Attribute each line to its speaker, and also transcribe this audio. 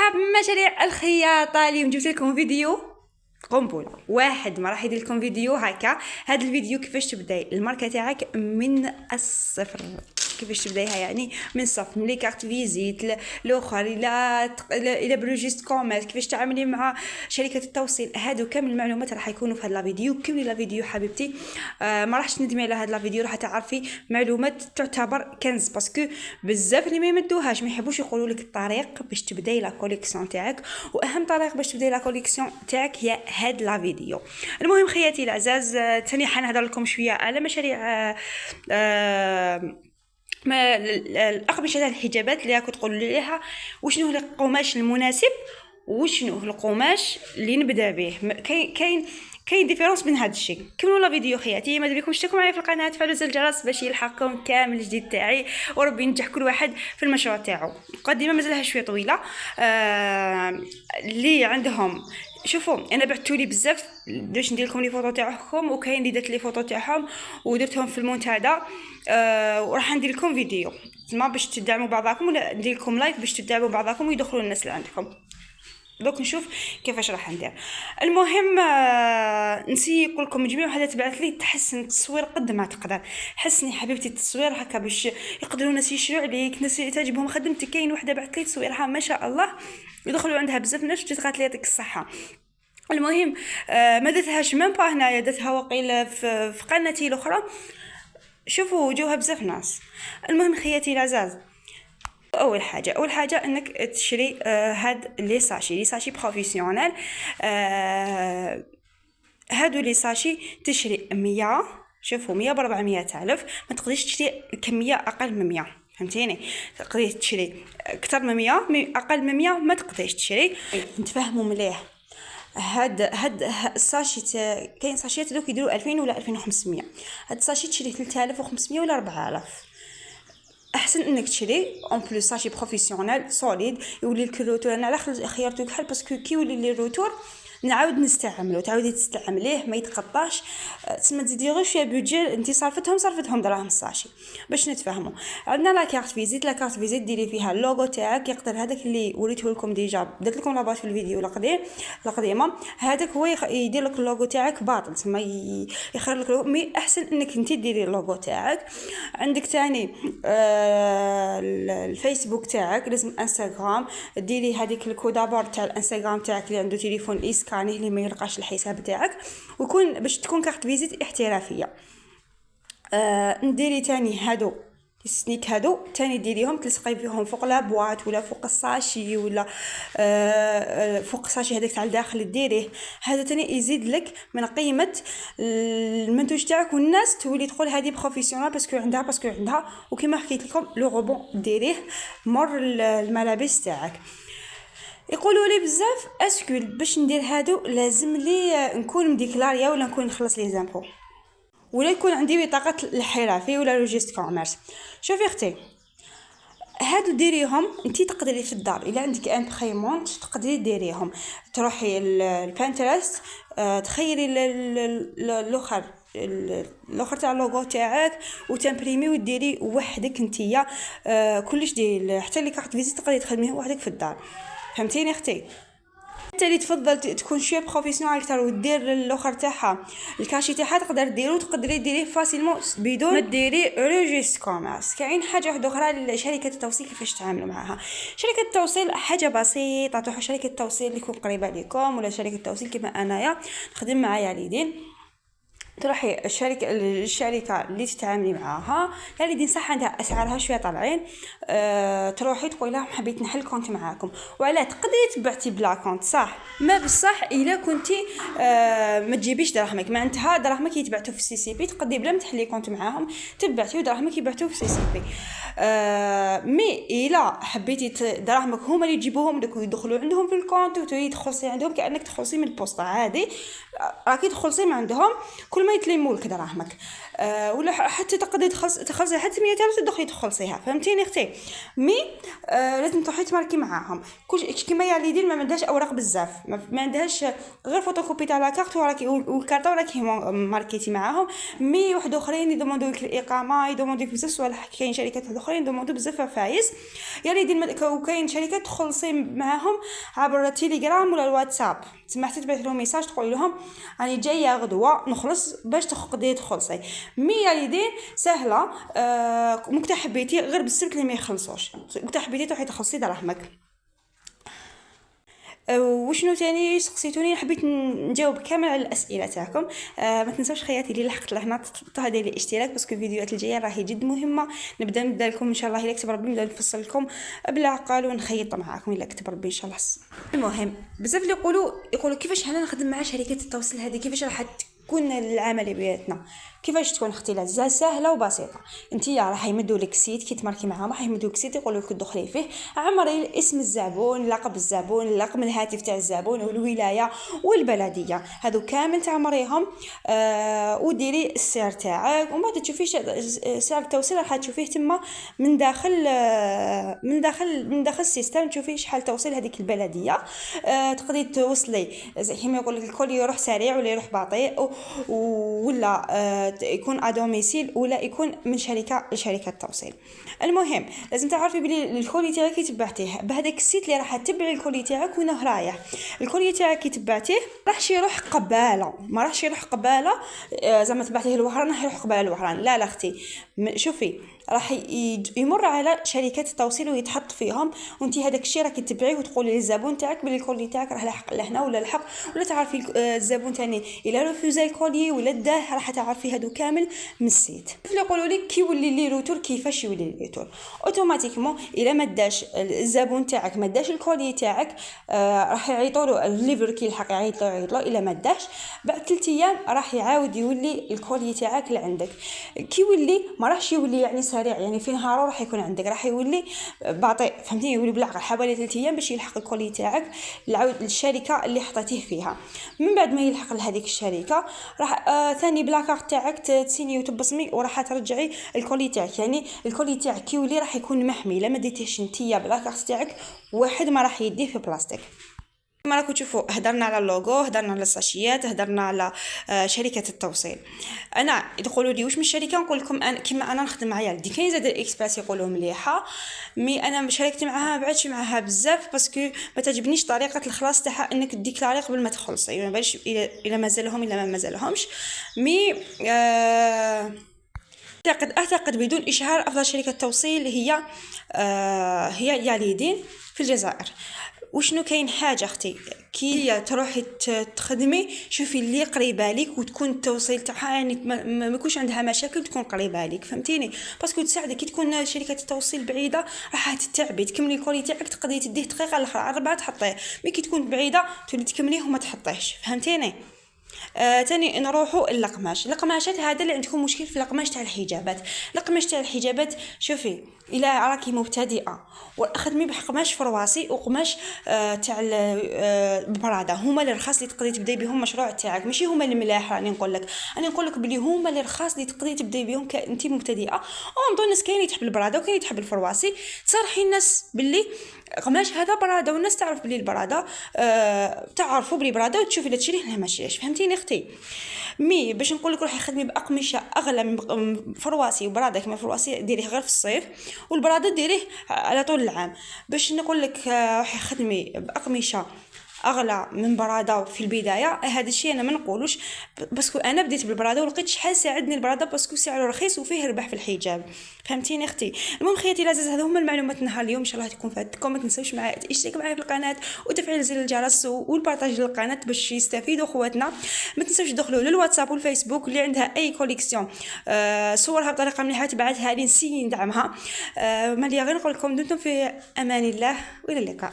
Speaker 1: مرحبا بمشاريع الخياطة. اليوم جبت لكم فيديو قنبلة واحد، ما راح يدير لكم فيديو هكا. هذا الفيديو كيفاش تبداي الماركة تاعك من الصفر، كيفاش تبدايها يعني من الصفر، من لي كارت فيزيت الاخر الى بروجيست كوميرس، كيفاش تعاملي مع شركة التوصيل. هادو كامل المعلومات راح يكونوا في هذا الفيديو. كملي الفيديو حبيبتي، ما راحش تندمي على هذا الفيديو، راح تعرفي معلومات تعتبر كنز، باسكو بزاف اللي ما يمدوهاش، ما يحبوش يقولوا لك الطريق باش تبداي لا كوليكسيون تاعك. واهم طريق باش تبداي لا كوليكسيون تاعك هي هاد لا فيديو. المهم خياتي العزاز، ثاني حنهضر لكم شويه على مشاريع ما الأقمشة تاع الحجابات اللي راكم تقولوا ليها وشنو هو القماش المناسب وشنو هو القماش اللي نبدا به. كاين ديفيرونس بين هذا الشيء. كملوا لا فيديو خياتي، ماذا بكم اشتركوا معايا في القناه، فعلوا زر الجرس باش يلحقكم كامل الجديد تاعي، وربي ينجح كل واحد في المشروع تاعو. القديمه مازالها شويه طويله. اللي عندهم شوفوا، انا بعثتولي بزاف باش ندير لكم لي فوطو تاعهم، وكاين اللي درت لي فوطو تاعهم ودرتهم في المنتدى. وراح ندير لكم فيديو ما باش تدعموا بعضكم، ولا ندير لكم لايك باش تدعموا بعضكم ويدخلوا الناس اللي عندكم. دوك نشوف كيفاش راح ندير. المهم نسي نقول لكم جميع وحده تبعث لي تحسن التصوير قد ما تقدر. حسني حبيبتي التصوير هكا باش يقدروا الناس يشروا عليك، ناس تعجبهم خدمتك. كاين وحده بعثت لي تصويرها ما شاء الله يدخلوا عندها بزاف ناس، جات قالت لي يعطيك الصحه. المهم ما درتهاش ميم با هنايا، درتها وقيل في قناتي الاخرى. شوفوا وجوها بزاف ناس. المهم خياتي العزاز، اول حاجه انك تشري هاد لي ساشي بروفيسيونيل. هادو لي ساشي تشري 100. شوفوا 100 ب 400 الف، ما تقدريش تشري كميه اقل من 100، فهمتيني؟ تقدري تشري اكثر من 100، اقل من 100 ما تقدريش تشري. نتفاهموا مليح. هاد الساشي كاين ساشيات دوك يديروا 2000 ولا 2500. هاد الساشي تشري 3500 ولا 4000. احسن انك تشري اون بلوس ساشي بروفيسيونيل سوليد يولي لك الروتور. انا على خيرتك حل باسكو كي يولي لي الروتور نعاود نستعملو، تعاودي تستعمليه ما يتقطعش. تسمى تزيدي غير شويه بودجي انت صرفتهم دراهم الساشي. باش نتفاهموا، عندنا لا كارت فيزيت ديري فيها اللوغو تاعك. يقدر هذاك اللي وريته لكم ديجا، درت لكم لاباط في الفيديو القديمه، هذاك هو يدير لك اللوغو تاعك باطل، تسمى يخرج لك مي احسن انك انت ديري اللوغو تاعك. عندك ثاني الفيسبوك تاعك، لازم انستغرام ديري هذيك الكودابور تاع الانستغرام تاعك اللي عنده تليفون اسكاني اللي ما يلقاش الحساب تاعك، ويكون باش تكون كارت فيزيت احترافيه. نديري تاني هادو السنيك، هادو تاني ديريهم تلصقي فيهم فوق لابواط ولا فوق الساشي ولا فوق الساشي هذاك تاع الداخل ديريه. هذا تاني يزيد لك من قيمه المنتوج تاعك، والناس تولي تقول هذه بروفيسيونال باسكو عندها. وكما حكيت لكم لو روبون ديريه مر الملابس تاعك. يقولوا لي بزاف اسكو باش ندير هادو لازم لي نكون مديكلاريا ولا نكون نخلص لي زامبو ولا يكون عندي بطاقه الحرفي ولا ريجيست كوميرس. شوفي اختي، هادو ديريهم انتي تقدري في الدار الا عندك امبريمونت تقدري ديريهم. تروحي البانترست، تخيري الاخر تاع اللوغو تاعك وتمبريمي وديري وحدك نتيا. كلش ديري حتى لي كارت فيزيت تقدري تخدميه وحدك في الدار، فهمتيني اختي؟ انت اللي تفضل تكون شويه بروفيسيونال اكثر ودير الاخر تاعها الكاشي تاعها تقدري ديريه فاسيلمون بدون ما ديري ريجيست كوميرس. كاين حاجه واحده اخرى، شركه التوصيل كيفاش تعاملوا معها. شركه التوصيل حاجه بسيطه، تروحوا شركه التوصيل اللي تكون قريبه لكم، ولا شركه التوصيل كيما انايا نخدم معايا ليدين. تروحي الشركه اللي تتعاملي معاها يعني دي صح عندها اسعارها شويه طالعين. تروحي تقولي لهم حبيت نحل كونت معاكم، وعلاه تقدري تبعتي بلا كونت صح، ما بصح الا كنتي ما تجيبيش دراهمك معناتها دراهمك يتبعتوا في سي بي، تقدري بلا ما تحلي كونت معاهم تبعتي ودراهمك يبعتوا في سي بي. مي الا حبيتي دراهمك هما اللي تجيبوهم لك ويدخلوا عندهم في الكونت وتريد تخلصي عندهم كانك تخلصي من البوسطه عادي، راكي تخلصي من عندهم. كل كل ما يتلموا لك دراهمك. ولا حتى تقدري تخلصي حتى 100 ريال تدخلي تخلصيها، فهمتيني اختي؟ مي لازم تروحي تماركي معاهم كيما يا ليدي ما عندهاش اوراق بزاف، ما عندهاش غير فوتوكوبي تاع لا كارت والكارطه وراكي ماركيتي معاهم. مي واحد اخرين يضمندوا لك الاقامه، يضمندوا لك بزاف صوالح. كاين شركات اخرين يضمندوا بزاف فايز يا ليدي. وكاين شركات تخلصي معاهم عبر التليجرام ولا الواتساب، تسمى حتى تبعث لهم ميساج تقول لهم راني جايه غدوه نخلص باش تقدري تخلصي. مي يا ليدي سهله. مكتا حبيتي غير بالسبت اللي ما يخلصوش، مكتا حبيتي تروحي تخلصي دراهمك. وشنو تاني سقسيتوني؟ حبيت نجاوب كامل على الاسئله تاعكم. ما تنساوش خياتي اللي لحقت لهنا تحطوا هذا الاشتراك باسكو الفيديوهات الجايه راهي جد مهمه. نبدا لكم ان شاء الله الا كتب ربي، نبدا نفصل لكم بالعقل ونخيط معاكم الا كتب ربي ان شاء الله. المهم بزاف اللي يقولوا كيفاش انا نخدم مع شركه التوصيل هذه، كيفاش راح تكون العمليه بيناتنا، كيفاش تكون اختي العزيزه؟ سهله وبسيطه. انتيا راح يمدوا لك سيت كي تماركي معاهم، راح يمدوا لك سيت يقولوا لك دخلي فيه، عمري اسم الزبون، لقب الزبون، رقم الهاتف تاع الزبون والولايه والبلديه، هذو كامل تعمريهم. وديري السعر تاعك وما تشوفيش سعر التوصيل راح تشوفيه تما من داخل من داخل السيستم، تشوفي شحال توصيل هذيك البلديه. تقدري توصلي زي كيما يقول لك الكل يروح سريع ولا يروح بطيء ولا يكون ادوميسيل ولا يكون من شركه لشركه توصيل. المهم لازم تعرفي بلي الكولي تاعك تبعتيه بهذاك السيت اللي راح تتبعي الكولي تاعك وينه رايح. الكولي تاعك كي تبعتيه راحش يروح قباله، ما راحش يروح قباله زعما تبعتيه لوهران راح يروح قباله لوهران، لا اختي شوفي راح يمر على شركات التوصيل ويتحط فيهم، وانت هذاك الشيء راكي تتبعيه وتقولي للزبون تاعك بلي الكولي تاعك راح لحق لهنا ولا لحق، ولا تعرفي الزبون ثاني الا رفوزا الكولي ولا داه، راح تعرفي هادو كامل من السيت. اللي يقولوا لك كي يولي لي روتور، كيفاش يولي لي روتور؟ اوتوماتيكمون الا ما داش الزبون تاعك ما داش الكولي تاعك راح يعيطوا له الليفر كي يلحق يعيط له الا ما داش بعد 3 ايام راح يعاود يولي الكولي تاعك لعندك. كي يولي ما راحش يولي يعني سريع، يعني في نهار راح يكون عندك، راح يولي بطيء، فهمتيني؟ يولي بالعقل حوالي 3 ايام باش يلحق الكولي تاعك العود للشركه اللي حطيتيه فيها. من بعد ما يلحق لهذيك الشركه راح ثاني بلاكارت تاعك تسيني وتبصمي وراح ترجعي الكولي تاعك. يعني الكولي تاعك كي يولي راح يكون محمي، لا ما ديتيش نتيا بلاكارت تاعك واحد ما راح يديه في بلاستيك. كما راكم تشوفوا هدرنا على اللوغو، هدرنا على الساشيات، هدرنا على شركه التوصيل. انا يقولوا لي واش من الشركه، نقول لكم انا كيما انا نخدم مع يالدي. كاين زاد الاكسبريس يقولوا مليحه، مي انا شاركت معها ما بعدش معها بزاف باسكو ما تعجبنيش طريقه الخلاص تاعها، انك ديكلاري قبل ما تخلصي، ما بالش الا مازالهم الا ما مازالهمش. مي اعتقد بدون اشهار افضل شركه توصيل هي ياليدين في الجزائر. وشنو كاين حاجه اختي كي تروحي تخدمي شوفي اللي قريبه لك وتكون التوصيل تاعها يعني ما يكونش عندها مشاكل، تكون قريبه لك، فهمتيني؟ باسكو تساعدك. كي تكون شركه التوصيل بعيده راح تتعبي تكملي الكولي تاعك، تقدري تديه دقيقه الاخرى 4 تحطيه، مي كي تكون بعيده تولي تكمليه وما تحطيهش، فهمتيني؟ تاني نروحوا القماشات. هذا اللي عندكم مشكل في القماش تاع الحجابات. القماش تاع الحجابات شوفي الا راكي مبتدئه واخدمي بقماش فرواسي وقماش تاع البراده، هما اللي رخاص اللي تقدري تبداي بهم المشروع تاعك، ماشي هما اللي ملاح. راني نقول لك بلي هما اللي رخاص اللي تقدري تبداي بهم كنتي مبتدئه. ومن الناس كاين اللي تحب البراده وكاين اللي تحب الفرواسي، تصرحي الناس باللي قماش هذا براده والناس تعرف بلي البراده تعرفوا بلي براده وتشوفي لا تشريه لا ماشيش، فهمتيني اختي؟ مي باش نقول لك روحي خدمي باقمشه اغلى من فرواسي وبراده. كما الفرواسي ديريه غير في الصيف والبراده ديريه على طول العام. باش نقول لك روحي خدمي باقمشه اغلى من براده في البدايه، هذا الشيء انا ما نقولوش باسكو انا بديت بالبراده ولقيت شحال ساعدني البراده باسكو سعره رخيص وفيه ربح في الحجاب، فهمتيني اختي؟ المهم خياتي العزاز هذو هما المعلومات نهار اليوم، ان شاء الله تكون فاتكم. ما تنساوش معايا الاشتراك معايا في القناه وتفعيل زر الجرس والبارطاج للقناه باش يستفيدوا خواتنا. ما تنساوش تدخلوا للواتساب والفيسبوك اللي عندها اي كوليكسيون صورها بطريقه مليحه تبعتها لي نسي ندعمها. ما لي غير نقول لكم دمتم في امان الله والى اللقاء.